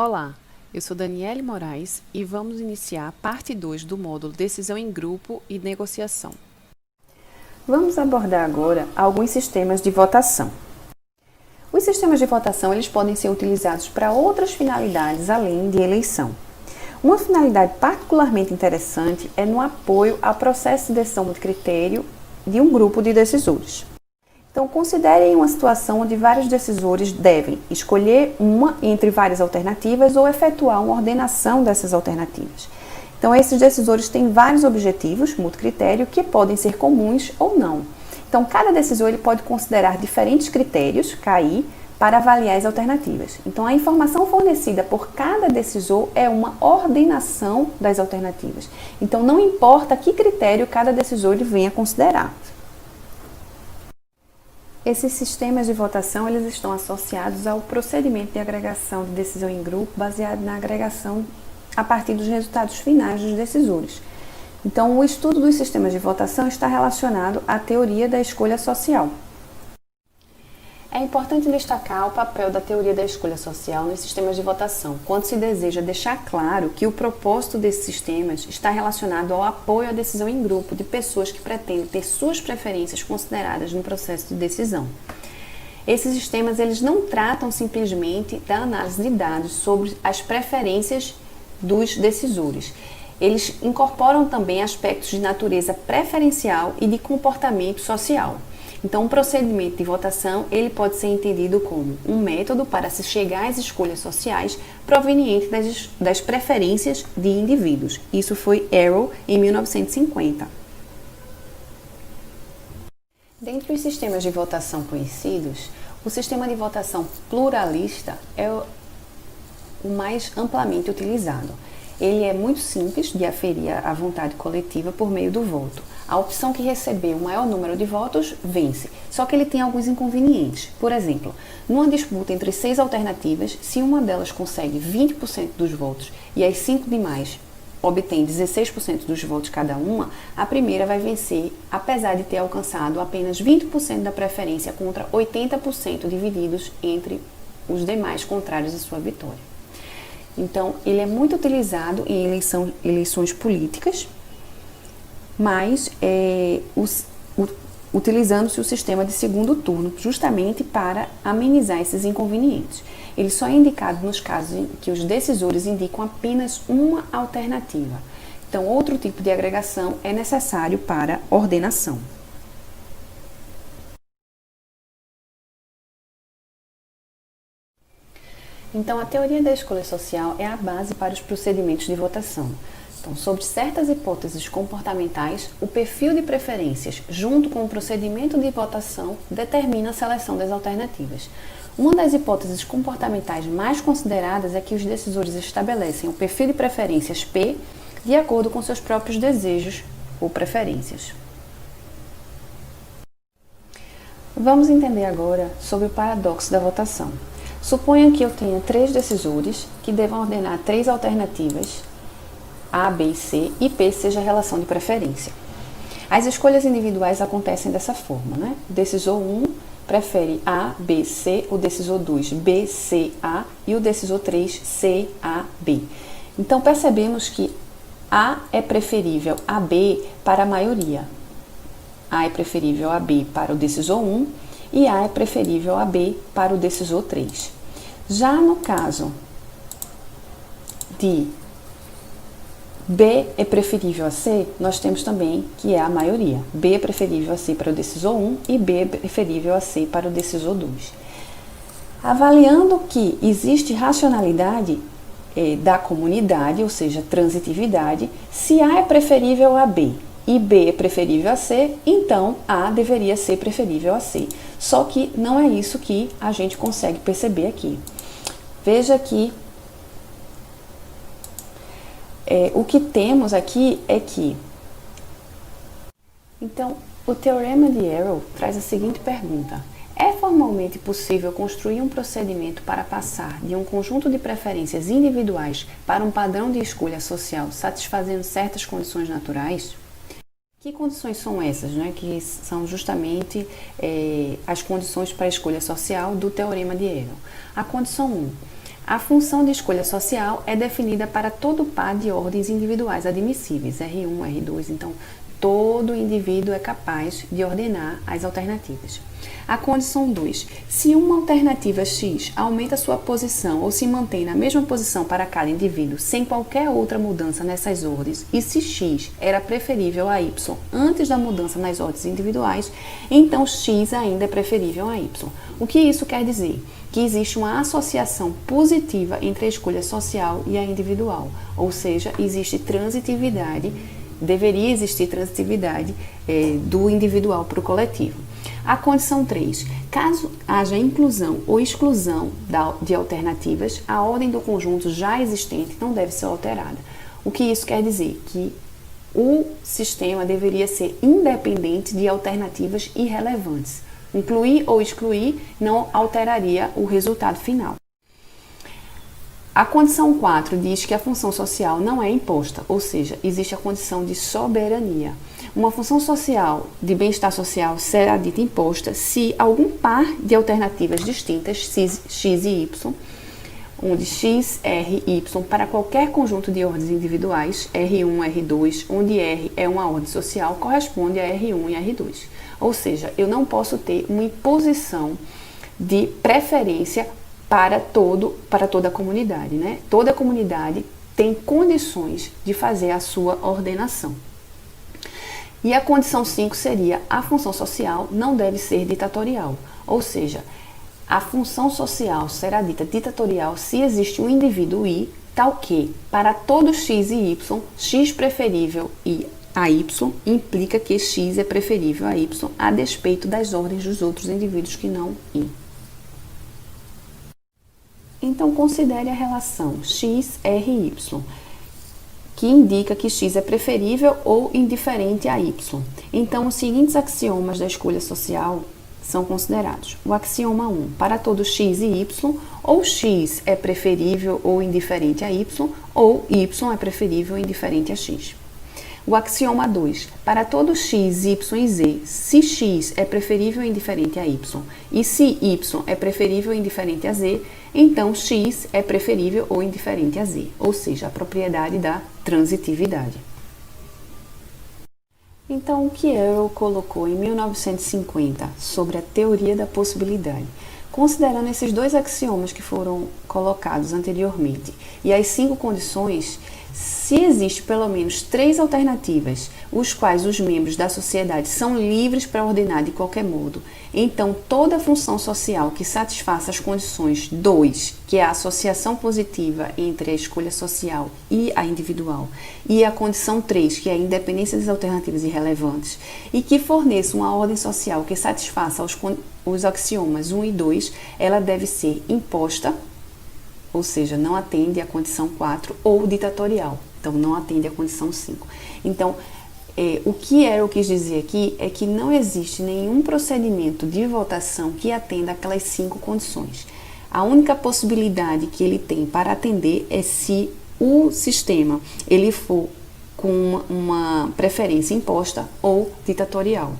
Olá, eu sou Daniele Moraes e vamos iniciar a parte 2 do módulo Decisão em Grupo e Negociação. Vamos abordar agora alguns sistemas de votação. Os sistemas de votação eles podem ser utilizados para outras finalidades além de eleição. Uma finalidade particularmente interessante é no apoio ao processo de decisão de critério de um grupo de decisores. Então, considerem uma situação onde vários decisores devem escolher uma entre várias alternativas ou efetuar uma ordenação dessas alternativas. Então, esses decisores têm vários objetivos, multicritério, que podem ser comuns ou não. Então, cada decisor ele pode considerar diferentes critérios, KI, para avaliar as alternativas. Então, a informação fornecida por cada decisor é uma ordenação das alternativas. Então, não importa que critério cada decisor ele venha considerar. Esses sistemas de votação eles estão associados ao procedimento de agregação de decisão em grupo baseado na agregação a partir dos resultados finais dos decisores. Então, o estudo dos sistemas de votação está relacionado à teoria da escolha social. É importante destacar o papel da teoria da escolha social nos sistemas de votação, quando se deseja deixar claro que o propósito desses sistemas está relacionado ao apoio à decisão em grupo de pessoas que pretendem ter suas preferências consideradas no processo de decisão. Esses sistemas eles não tratam simplesmente da análise de dados sobre as preferências dos decisores. Eles incorporam também aspectos de natureza preferencial e de comportamento social. Então, um procedimento de votação ele pode ser entendido como um método para se chegar às escolhas sociais provenientes das preferências de indivíduos. Isso foi Arrow em 1950. Dentre os sistemas de votação conhecidos, o sistema de votação pluralista é o mais amplamente utilizado. Ele é muito simples de aferir a vontade coletiva por meio do voto. A opção que receber o maior número de votos vence, só que ele tem alguns inconvenientes. Por exemplo, numa disputa entre 6 alternativas, se uma delas consegue 20% dos votos e as 5 demais obtêm 16% dos votos cada uma, a primeira vai vencer, apesar de ter alcançado apenas 20% da preferência contra 80% divididos entre os demais contrários à sua vitória. Então, ele é muito utilizado em eleições políticas, mas utilizando-se o sistema de segundo turno, justamente para amenizar esses inconvenientes. Ele só é indicado nos casos em que os decisores indicam apenas uma alternativa. Então, outro tipo de agregação é necessário para ordenação. Então, a teoria da escolha social é a base para os procedimentos de votação. Então, sobre certas hipóteses comportamentais, o perfil de preferências, junto com o procedimento de votação, determina a seleção das alternativas. Uma das hipóteses comportamentais mais consideradas é que os decisores estabelecem o perfil de preferências P de acordo com seus próprios desejos ou preferências. Vamos entender agora sobre o paradoxo da votação. Suponha que eu tenha 3 decisores que devam ordenar 3 alternativas, A, B e C, e P seja a relação de preferência. As escolhas individuais acontecem dessa forma, né? O decisor 1 prefere A, B, C, o decisor 2, B, C, A e o decisor 3, C, A, B. Então, percebemos que A é preferível a B para a maioria. A é preferível a B para o decisor 1 e A é preferível a B para o decisor 3. Já no caso de B é preferível a C, nós temos também que é a maioria. B é preferível a C para o decisor 1 e B é preferível a C para o decisor 2. Avaliando que existe racionalidade da comunidade, ou seja, transitividade, se A é preferível a B e B é preferível a C, então A deveria ser preferível a C. Só que não é isso que a gente consegue perceber aqui. Veja que o que temos aqui é que... Então, o teorema de Arrow traz a seguinte pergunta. É formalmente possível construir um procedimento para passar de um conjunto de preferências individuais para um padrão de escolha social satisfazendo certas condições naturais? Que condições são essas, né? Que são justamente as condições para a escolha social do teorema de Arrow. A condição 1. A função de escolha social é definida para todo par de ordens individuais admissíveis, R1, R2, então todo indivíduo é capaz de ordenar as alternativas. A condição 2. Se uma alternativa X aumenta sua posição ou se mantém na mesma posição para cada indivíduo sem qualquer outra mudança nessas ordens, e se X era preferível a Y antes da mudança nas ordens individuais, então X ainda é preferível a Y. O que isso quer dizer? Que existe uma associação positiva entre a escolha social e a individual, ou seja, existe transitividade, deveria existir transitividade do individual para o coletivo. A condição 3. Caso haja inclusão ou exclusão de alternativas, a ordem do conjunto já existente não deve ser alterada. O que isso quer dizer? Que o sistema deveria ser independente de alternativas irrelevantes. Incluir ou excluir não alteraria o resultado final. A condição 4 diz que a função social não é imposta, ou seja, existe a condição de soberania. Uma função social de bem-estar social será dita imposta se algum par de alternativas distintas, x e y, onde x, r e y para qualquer conjunto de ordens individuais, R1, R2, onde R é uma ordem social, corresponde a R1 e R2. Ou seja, eu não posso ter uma imposição de preferência para toda a comunidade, né? Toda a comunidade tem condições de fazer a sua ordenação. E a condição 5 seria: a função social não deve ser ditatorial, ou seja, a função social será dita ditatorial se existe um indivíduo I, tal que, para todo x e y, x preferível a y implica que x é preferível a y a despeito das ordens dos outros indivíduos que não I. Então, considere a relação x, r e y, que indica que x é preferível ou indiferente a y. Então, os seguintes axiomas da escolha social são considerados. O axioma 1, para todo x e y, ou x é preferível ou indiferente a y, ou y é preferível ou indiferente a x. O axioma 2, para todo x, y e z, se x é preferível ou indiferente a y, e se y é preferível ou indiferente a z, então x é preferível ou indiferente a z, ou seja, a propriedade da transitividade. Então, o que Arrow colocou em 1950 sobre a teoria da possibilidade? Considerando esses dois axiomas que foram colocados anteriormente e as 5 condições, se existe pelo menos 3 alternativas, os quais os membros da sociedade são livres para ordenar de qualquer modo, então toda função social que satisfaça as condições 2, que é a associação positiva entre a escolha social e a individual, e a condição 3, que é a independência das alternativas irrelevantes, e que forneça uma ordem social que satisfaça os axiomas 1 e 2, ela deve ser imposta, ou seja, não atende à condição 4, ou ditatorial, então não atende à condição 5. Então, o que Arrow quis dizer aqui é que não existe nenhum procedimento de votação que atenda aquelas 5 condições. A única possibilidade que ele tem para atender é se o sistema ele for com uma preferência imposta ou ditatorial.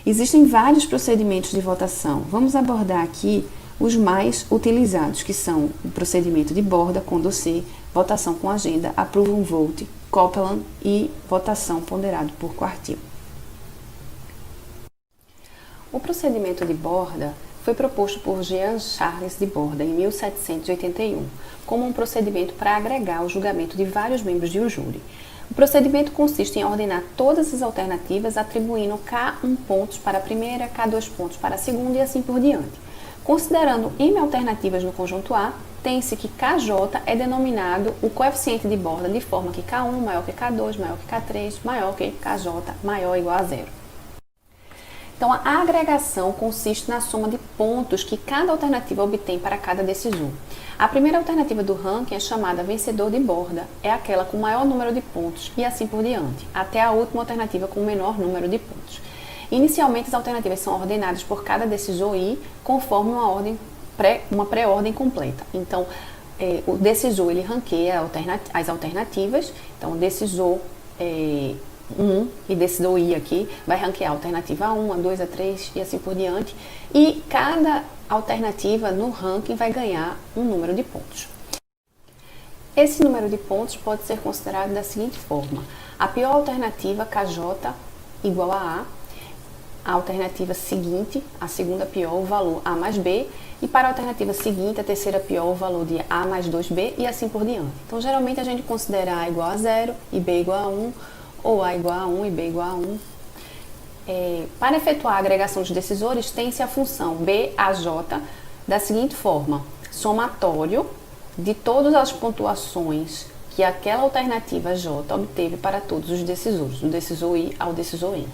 Existem vários procedimentos de votação. Vamos abordar aqui os mais utilizados, que são o procedimento de borda, Condorcet, votação com agenda, approve and vote, Copeland e votação ponderado por quartil. O procedimento de borda foi proposto por Jean Charles de Borda em 1781, como um procedimento para agregar o julgamento de vários membros de um júri. O procedimento consiste em ordenar todas as alternativas, atribuindo K1 pontos para a primeira, K2 pontos para a segunda e assim por diante. Considerando M alternativas no conjunto A, tem-se que KJ é denominado o coeficiente de borda de forma que K1 maior que K2, maior que K3, maior que KJ, maior ou igual a zero. Então, a agregação consiste na soma de pontos que cada alternativa obtém para cada decisor. A primeira alternativa do ranking é chamada vencedor de borda, é aquela com maior número de pontos e assim por diante, até a última alternativa com menor número de pontos. Inicialmente, as alternativas são ordenadas por cada decisor I conforme uma pré-ordem completa. Então, o decisor ele ranqueia as alternativas. Então, o decisor 1 e decisor I aqui vai ranquear a alternativa A1, A2, A3 e assim por diante. E cada alternativa no ranking vai ganhar um número de pontos. Esse número de pontos pode ser considerado da seguinte forma: a pior alternativa, KJ, igual a alternativa seguinte, a segunda pior, o valor A mais B, e para a alternativa seguinte, a terceira pior, o valor de A mais 2B e assim por diante. Então, geralmente a gente considera A igual a 0 e B igual a 1, ou A igual a 1 e B igual a 1. Para efetuar a agregação dos decisores, tem-se a função BAJ da seguinte forma: somatório de todas as pontuações que aquela alternativa J obteve para todos os decisores, do decisor I ao decisor N.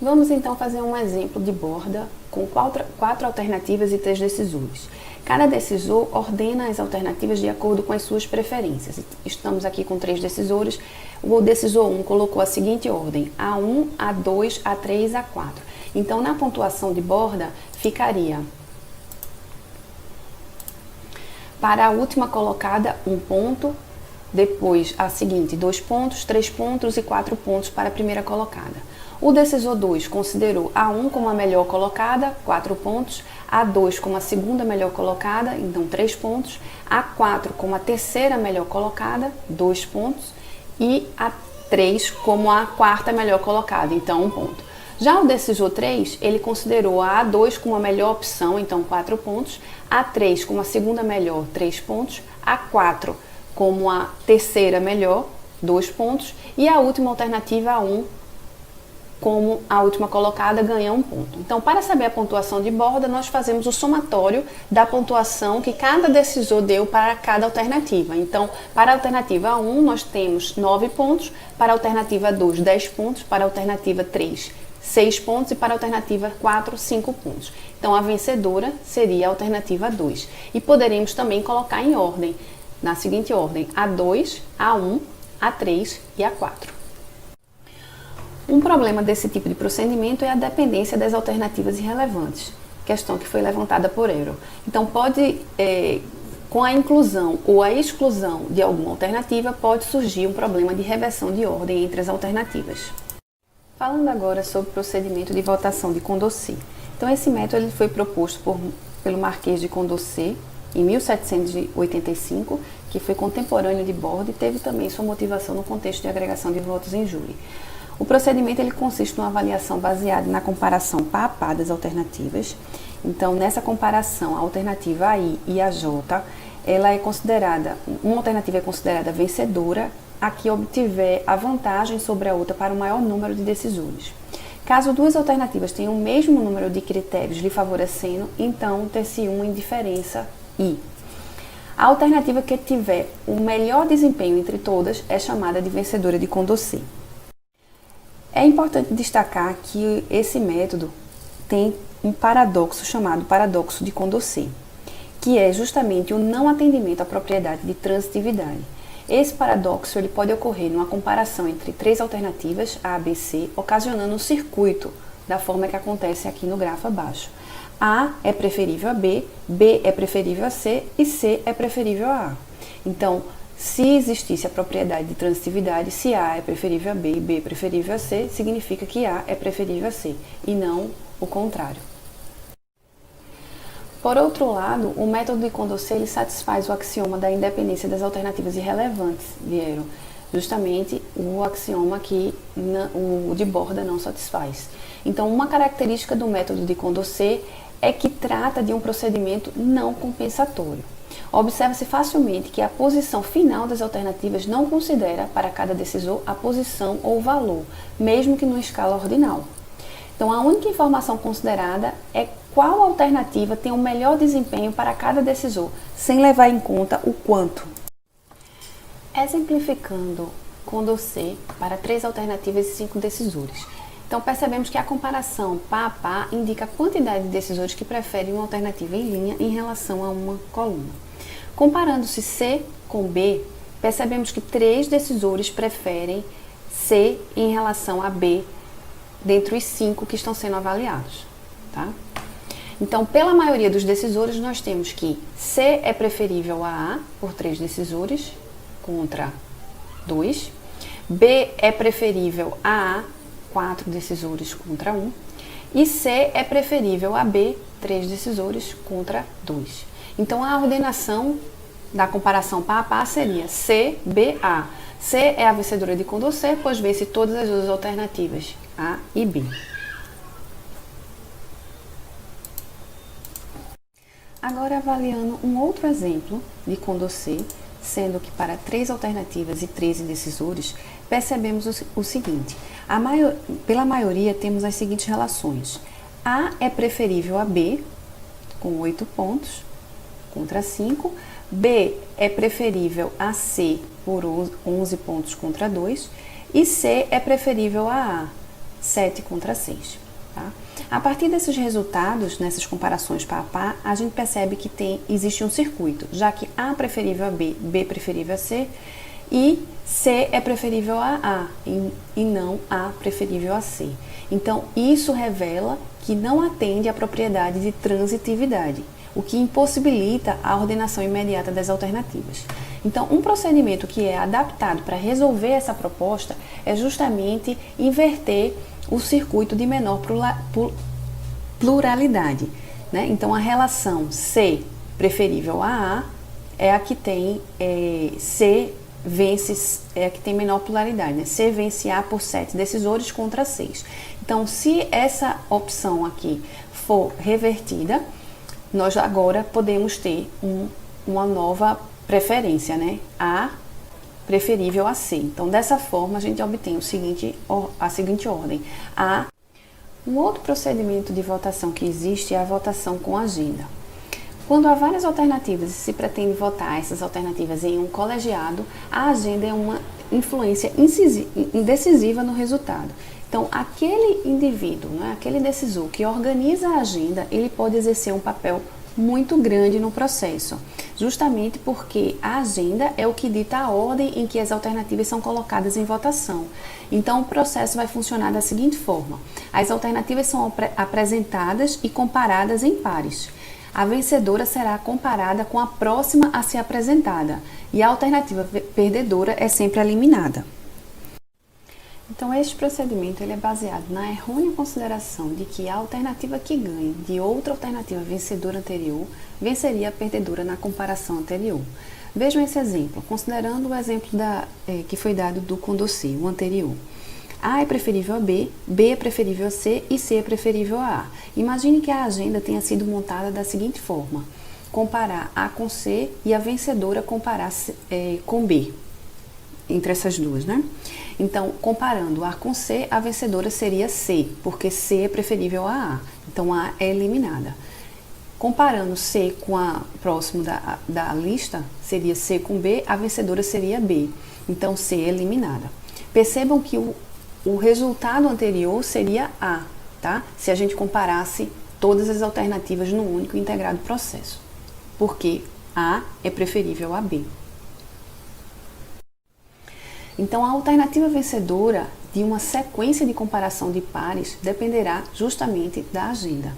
Vamos então fazer um exemplo de borda com 4 alternativas e 3 decisores. Cada decisor ordena as alternativas de acordo com as suas preferências. Estamos aqui com 3 decisores. O decisor 1 colocou a seguinte ordem: A1, A2, A3, A4. Então, na pontuação de borda, ficaria para a última colocada 1 ponto, depois a seguinte 2 pontos, 3 pontos e 4 pontos para a primeira colocada. O decisor 2 considerou A1 como a melhor colocada, 4 pontos, A2 como a segunda melhor colocada, então 3 pontos, A4 como a terceira melhor colocada, 2 pontos, e A3 como a quarta melhor colocada, então 1 ponto. Já o decisor 3, ele considerou a A2 como a melhor opção, então 4 pontos, A3 como a segunda melhor, 3 pontos, A4 como a terceira melhor, 2 pontos, e a última alternativa A1 como a última colocada ganha 1 ponto. Então, para saber a pontuação de borda, nós fazemos o somatório da pontuação que cada decisor deu para cada alternativa. Então, para a alternativa 1, nós temos 9 pontos, para a alternativa 2, 10 pontos, para a alternativa 3, 6 pontos e para a alternativa 4, 5 pontos. Então, a vencedora seria a alternativa 2. E poderemos também colocar em ordem, na seguinte ordem: A2, A1, A3 e A4. Um problema desse tipo de procedimento é a dependência das alternativas irrelevantes, questão que foi levantada por Eero. Então, com a inclusão ou a exclusão de alguma alternativa, pode surgir um problema de reversão de ordem entre as alternativas. Falando agora sobre o procedimento de votação de Condorcet. Então, esse método ele foi proposto pelo Marquês de Condorcet em 1785, que foi contemporâneo de Borda e teve também sua motivação no contexto de agregação de votos em júri. O procedimento ele consiste numa avaliação baseada na comparação pá a pá das alternativas. Então, nessa comparação, a alternativa AI e a J, uma alternativa é considerada vencedora, a que obtiver a vantagem sobre a outra para o maior número de decisores. Caso duas alternativas tenham o mesmo número de critérios lhe favorecendo, então ter-se uma indiferença I. A alternativa que tiver o melhor desempenho entre todas é chamada de vencedora de Condorcet. É importante destacar que esse método tem um paradoxo chamado paradoxo de Condorcet, que é justamente o não atendimento à propriedade de transitividade. Esse paradoxo ele pode ocorrer numa comparação entre 3 alternativas, A, B, C, ocasionando um circuito, da forma que acontece aqui no grafo abaixo. A é preferível a B, B é preferível a C e C é preferível a A. Então, se existisse a propriedade de transitividade, se A é preferível a B e B é preferível a C, significa que A é preferível a C, e não o contrário. Por outro lado, o método de Condorcet ele satisfaz o axioma da independência das alternativas irrelevantes de Eero, justamente o axioma que o de Borda não satisfaz. Então, uma característica do método de Condorcet é que trata de um procedimento não compensatório. Observa-se facilmente que a posição final das alternativas não considera para cada decisor a posição ou valor, mesmo que numa escala ordinal. Então, a única informação considerada é qual alternativa tem o melhor desempenho para cada decisor, sem levar em conta o quanto. Exemplificando Condorcet para 3 alternativas e 5 decisores. Então, percebemos que a comparação pá a pá indica a quantidade de decisores que preferem uma alternativa em linha em relação a uma coluna. Comparando-se C com B, percebemos que 3 decisores preferem C em relação a B, dentre os 5 que estão sendo avaliados. Tá? Então, pela maioria dos decisores, nós temos que C é preferível a A, por 3 decisores, contra 2. B é preferível a A, 4 decisores contra 1. E C é preferível a B, 3 decisores contra 2. Então, a ordenação da comparação pá a pá seria C, B, A. C é a vencedora de Condorcet, pois vence todas as duas alternativas, A e B. Agora, avaliando um outro exemplo de Condorcet, sendo que para 3 alternativas e 13 decisores, percebemos o seguinte: pela maioria temos as seguintes relações. A é preferível a B, com 8 pontos, contra 5. B é preferível a C, por 11 pontos contra 2. E C é preferível a A, 7 contra 6. Tá? A partir desses resultados, nessas comparações pá a pá, a gente percebe que existe um circuito, já que A é preferível a B, B é preferível a C, e C é preferível a A e não A preferível a C. Então, isso revela que não atende à propriedade de transitividade, o que impossibilita a ordenação imediata das alternativas. Então, um procedimento que é adaptado para resolver essa proposta é justamente inverter o circuito de menor pluralidade, né? Então, a relação C preferível a A é a que tem C vence, é a que tem menor pluralidade, né? C vence A por 7 decisores contra 6. Então, se essa opção aqui for revertida, nós agora podemos ter uma nova preferência, né? A preferível a C. Então, dessa forma, a gente obtém a seguinte ordem. Um outro procedimento de votação que existe é a votação com agenda. Quando há várias alternativas e se pretende votar essas alternativas em um colegiado, a agenda é uma influência decisiva no resultado. Então, aquele indivíduo, né, aquele decisor que organiza a agenda, ele pode exercer um papel muito grande no processo, justamente porque a agenda é o que dita a ordem em que as alternativas são colocadas em votação. Então, o processo vai funcionar da seguinte forma: as alternativas são apresentadas e comparadas em pares. A vencedora será comparada com a próxima a ser apresentada e a alternativa perdedora é sempre eliminada. Então, este procedimento ele é baseado na errônea consideração de que a alternativa que ganha de outra alternativa vencedora anterior venceria a perdedora na comparação anterior. Vejam esse exemplo, considerando o exemplo que foi dado do Condorcet, o anterior. A é preferível a B, B é preferível a C e C é preferível a A. Imagine que a agenda tenha sido montada da seguinte forma: comparar A com C e a vencedora comparar com B, entre essas duas, né? Então, comparando A com C, a vencedora seria C, porque C é preferível a A. Então, A é eliminada. Comparando C com a próximo da lista, seria C com B, a vencedora seria B. Então, C é eliminada. Percebam que o resultado anterior seria A, tá? Se a gente comparasse todas as alternativas num único e integrado processo. Porque A é preferível a B. Então, a alternativa vencedora de uma sequência de comparação de pares dependerá justamente da agenda.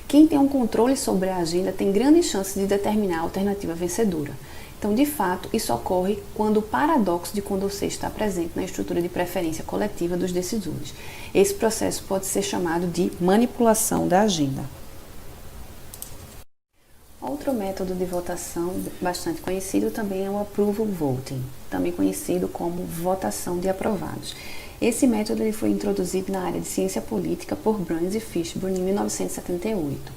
Quem tem um controle sobre a agenda tem grandes chances de determinar a alternativa vencedora. Então, de fato, isso ocorre quando o paradoxo de Condorcet está presente na estrutura de preferência coletiva dos decisores. Esse processo pode ser chamado de manipulação da agenda. Outro método de votação bastante conhecido também é o approval voting, também conhecido como votação de aprovados. Esse método ele foi introduzido na área de ciência política por Bruns e Fishburne em 1978.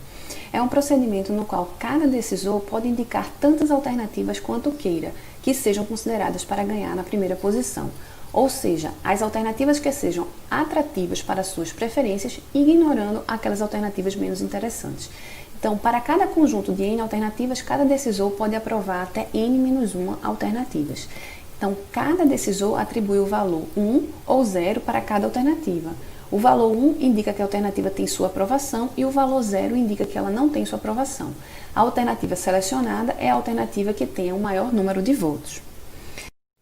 É um procedimento no qual cada decisor pode indicar tantas alternativas quanto queira, que sejam consideradas para ganhar na primeira posição, ou seja, as alternativas que sejam atrativas para suas preferências, ignorando aquelas alternativas menos interessantes. Então, para cada conjunto de N alternativas, cada decisor pode aprovar até N-1 alternativas. Então, cada decisor atribui o valor 1 ou 0 para cada alternativa. O valor 1 indica que a alternativa tem sua aprovação e o valor 0 indica que ela não tem sua aprovação. A alternativa selecionada é a alternativa que tenha o maior número de votos.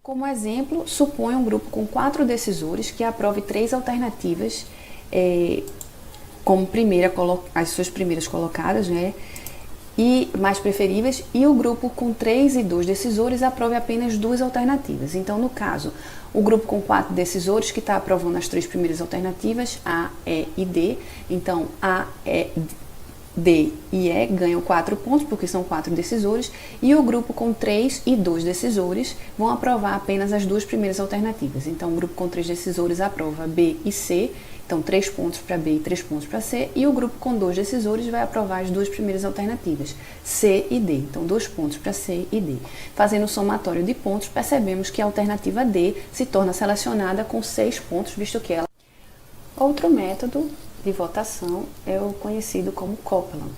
Como exemplo, suponha um grupo com 4 decisores que aprove 3 alternativas como as suas primeiras colocadas, né? e mais preferíveis, e o grupo com 3 e 2 decisores aprove apenas 2 alternativas. Então, no caso, o grupo com 4 decisores, que está aprovando as 3 primeiras alternativas, A, E e D. Então, A, E, D e E ganham 4 pontos, porque são 4 decisores, e o grupo com 3 e 2 decisores vão aprovar apenas as 2 primeiras alternativas. Então, o grupo com 3 decisores aprova B e C, então 3 pontos para B e 3 pontos para C, e o grupo com 2 decisores vai aprovar as 2 primeiras alternativas, C e D, então 2 pontos para C e D. Fazendo o somatório de pontos, percebemos que a alternativa D se torna selecionada com 6 pontos, visto que ela... Outro método de votação é o conhecido como Copeland,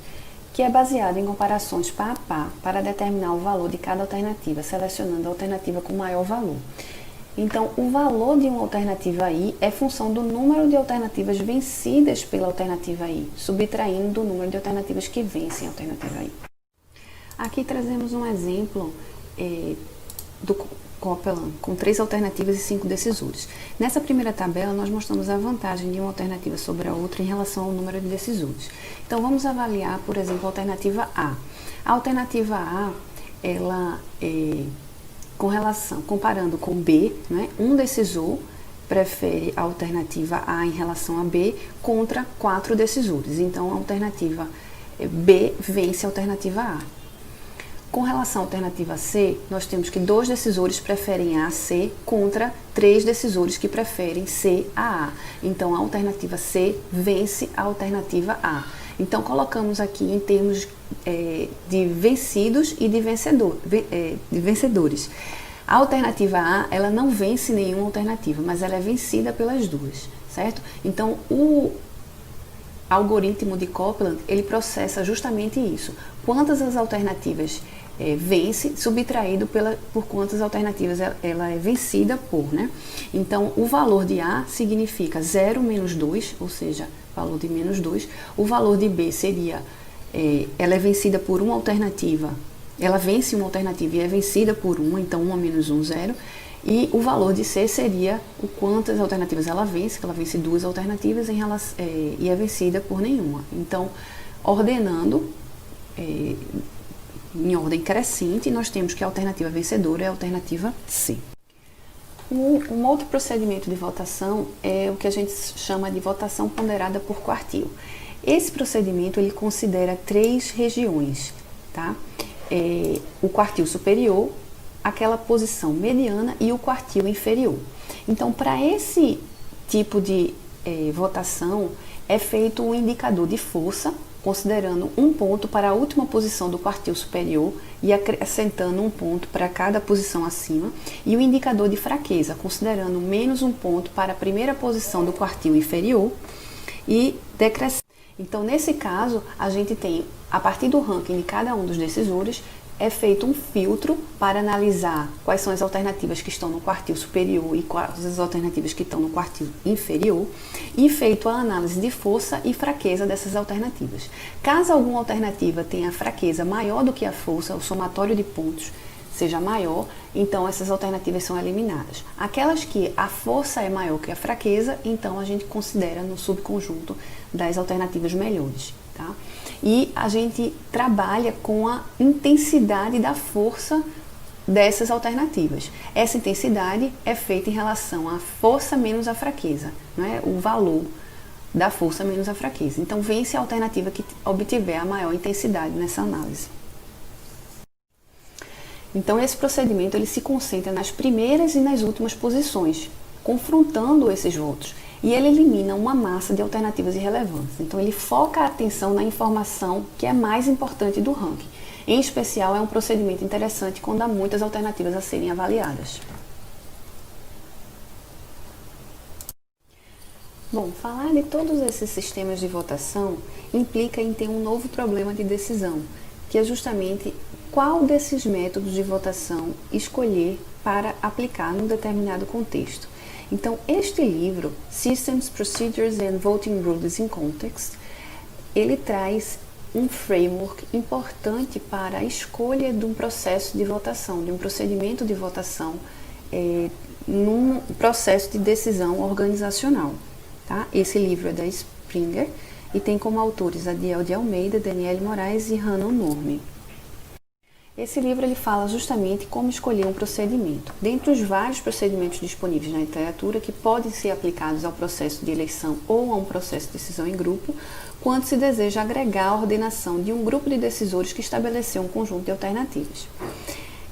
que é baseado em comparações pá a pá para determinar o valor de cada alternativa, selecionando a alternativa com maior valor. Então, o valor de uma alternativa I é função do número de alternativas vencidas pela alternativa I, subtraindo do número de alternativas que vencem a alternativa I. Aqui trazemos um exemplo do Copeland, com 3 alternativas e 5 decisores. Nessa primeira tabela, nós mostramos a vantagem de uma alternativa sobre a outra em relação ao número de decisores. Então, vamos avaliar, por exemplo, a alternativa A. A alternativa A, ela comparando com B, né, um decisor prefere a alternativa A em relação a B contra 4 decisores. Então, a alternativa B vence a alternativa A. Com relação à alternativa C, nós temos que 2 decisores preferem A a C contra 3 decisores que preferem C a A. Então, a alternativa C vence a alternativa A. Então, colocamos aqui em termos de vencidos e de vencedores. A alternativa A, ela não vence nenhuma alternativa, mas ela é vencida pelas duas, certo? Então, o algoritmo de Copeland, ele processa justamente isso. Quantas as alternativas vence, subtraído por quantas alternativas ela é vencida por, né? Então, o valor de A significa 0 menos 2, ou seja, valor de menos 2. O valor de B seria, ela é vencida por uma alternativa, ela vence uma alternativa e é vencida por uma, então 1 menos 1, 0. E o valor de C seria o quantas alternativas ela vence, que ela vence 2 alternativas e é vencida por nenhuma. Então, ordenando em ordem crescente, nós temos que a alternativa vencedora é a alternativa C. Um outro procedimento de votação é o que a gente chama de votação ponderada por quartil. Esse procedimento ele considera 3 regiões, tá? O quartil superior, aquela posição mediana e o quartil inferior. Então, para esse tipo de votação, é feito um indicador de força, considerando 1 ponto para a última posição do quartil superior e acrescentando 1 ponto para cada posição acima, e o indicador de fraqueza, considerando menos 1 ponto para a primeira posição do quartil inferior e decrescendo. Então, nesse caso, a gente tem, a partir do ranking de cada um dos decisores, é feito um filtro para analisar quais são as alternativas que estão no quartil superior e quais as alternativas que estão no quartil inferior, e feito a análise de força e fraqueza dessas alternativas. Caso alguma alternativa tenha fraqueza maior do que a força, o somatório de pontos seja maior, então essas alternativas são eliminadas. Aquelas que a força é maior que a fraqueza, então a gente considera no subconjunto das alternativas melhores, tá? E a gente trabalha com a intensidade da força dessas alternativas. Essa intensidade é feita em relação à força menos a fraqueza, né? O valor da força menos a fraqueza. Então, vence a alternativa que obtiver a maior intensidade nessa análise. Então, esse procedimento ele se concentra nas primeiras e nas últimas posições, confrontando esses votos. E ele elimina uma massa de alternativas irrelevantes. Então, ele foca a atenção na informação que é mais importante do ranking. Em especial, é um procedimento interessante quando há muitas alternativas a serem avaliadas. Bom, falar de todos esses sistemas de votação implica em ter um novo problema de decisão, que é justamente qual desses métodos de votação escolher para aplicar num determinado contexto. Então, este livro, Systems, Procedures and Voting Rules in Context, ele traz um framework importante para a escolha de um processo de votação, de um procedimento de votação num processo de decisão organizacional. Tá? Esse livro é da Springer e tem como autores Adiel de Almeida, Daniele Moraes e Hannah Norme. Esse livro ele fala justamente como escolher um procedimento. Dentre os vários procedimentos disponíveis na literatura que podem ser aplicados ao processo de eleição ou a um processo de decisão em grupo, quando se deseja agregar a ordenação de um grupo de decisores que estabeleceu um conjunto de alternativas.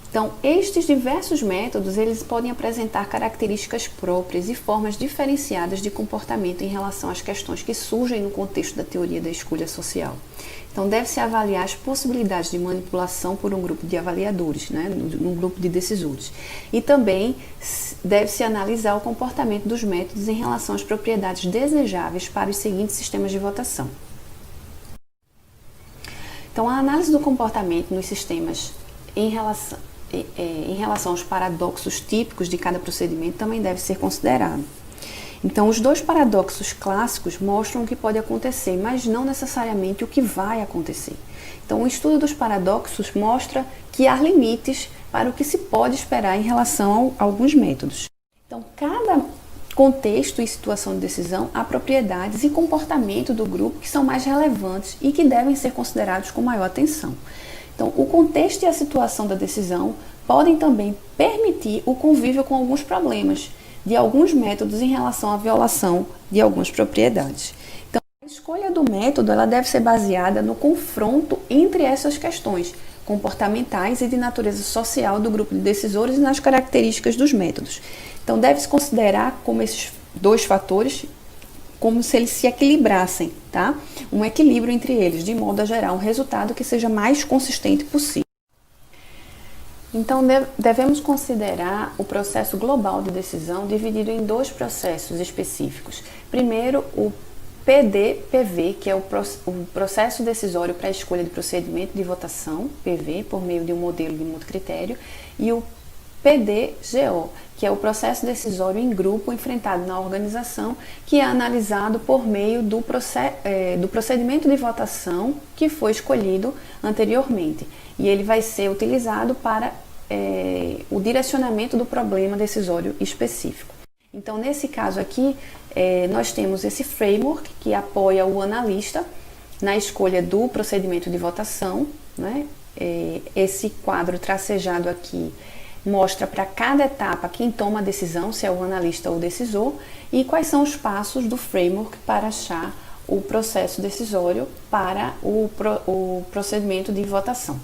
Então, estes diversos métodos, eles podem apresentar características próprias e formas diferenciadas de comportamento em relação às questões que surgem no contexto da teoria da escolha social. Então, deve-se avaliar as possibilidades de manipulação por um grupo de avaliadores, num grupo de decisores. E também deve-se analisar o comportamento dos métodos em relação às propriedades desejáveis para os seguintes sistemas de votação. Então, a análise do comportamento nos sistemas em relação aos paradoxos típicos de cada procedimento também deve ser considerado. Então, os dois paradoxos clássicos mostram o que pode acontecer, mas não necessariamente o que vai acontecer. Então, o estudo dos paradoxos mostra que há limites para o que se pode esperar em relação a alguns métodos. Então, cada contexto e situação de decisão há propriedades e comportamento do grupo que são mais relevantes e que devem ser considerados com maior atenção. Então, o contexto e a situação da decisão podem também permitir o convívio com alguns problemas de alguns métodos em relação à violação de algumas propriedades. Então, a escolha do método ela deve ser baseada no confronto entre essas questões comportamentais e de natureza social do grupo de decisores e nas características dos métodos. Então, deve-se considerar como esses dois fatores como se eles se equilibrassem, tá? Um equilíbrio entre eles, de modo a gerar um resultado que seja mais consistente possível. Então, devemos considerar o processo global de decisão dividido em dois processos específicos. Primeiro, o PD-PV, que é o processo decisório para a escolha de procedimento de votação, PV, por meio de um modelo de multicritério, e o PD-GO, que é o processo decisório em grupo enfrentado na organização, que é analisado por meio do procedimento de votação que foi escolhido anteriormente. E ele vai ser utilizado para o direcionamento do problema decisório específico. Então, nesse caso aqui, nós temos esse framework que apoia o analista na escolha do procedimento de votação, né? Esse quadro tracejado aqui mostra para cada etapa quem toma a decisão, se é o analista ou o decisor, e quais são os passos do framework para achar o processo decisório para o procedimento de votação.